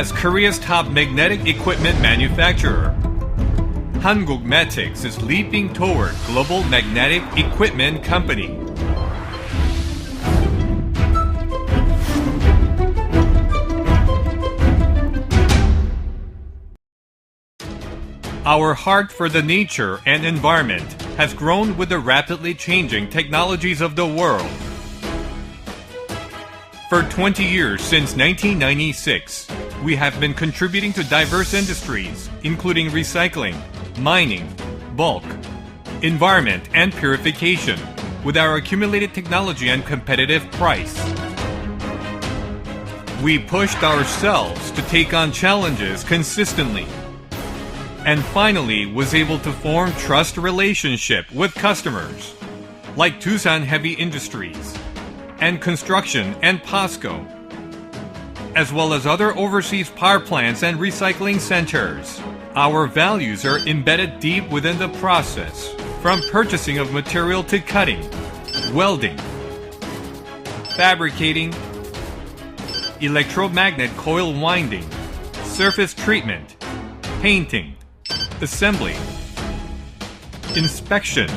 as Korea's top magnetic equipment manufacturer, Hankook Matics is leaping toward global magnetic equipment company. Our heart for the nature and environment has grown with the rapidly changing technologies of the world. For 20 years since 1996, we have been contributing to diverse industries, including recycling, mining, bulk, environment, and purification, with our accumulated technology and competitive price. We pushed ourselves to take on challenges consistently, and finally was able to form trust relationship with customers like Tusan Heavy Industries and Construction and POSCO, as well as other overseas power plants and recycling centers. Our values are embedded deep within the process, from purchasing of material to cutting, welding, fabricating, electromagnet coil winding, surface treatment, painting, assembly, inspection,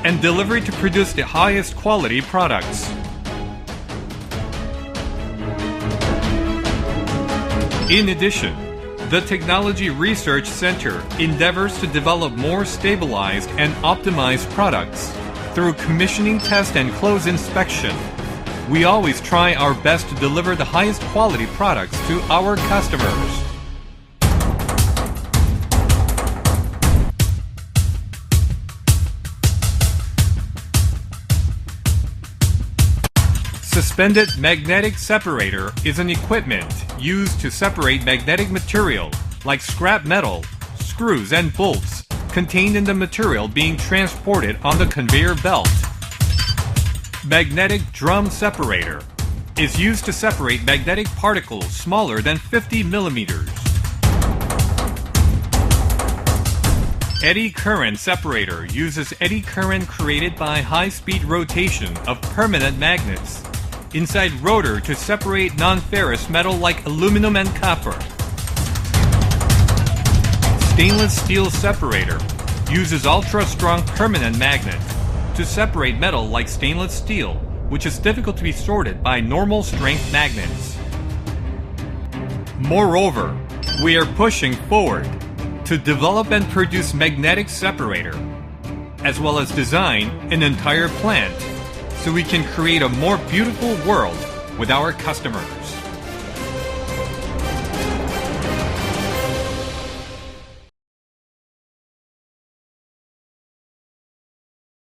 and delivery to produce the highest quality products. In addition, the Technology Research Center endeavors to develop more stabilized and optimized products through commissioning test and close inspection. We always try our best to deliver the highest quality products to our customers. Suspended magnetic separator is an equipment used to separate magnetic material like scrap metal, screws, and bolts contained in the material being transported on the conveyor belt. Magnetic drum separator is used to separate magnetic particles smaller than 50 millimeters. Eddy current separator uses eddy current created by high-speed rotation of permanent magnets inside rotor to separate non-ferrous metal like aluminum and copper. Stainless steel separator uses ultra-strong permanent magnet to separate metal like stainless steel, which is difficult to be sorted by normal strength magnets. Moreover, we are pushing forward to develop and produce magnetic separator, as well as design an entire plant so we can create a more beautiful world with our customers.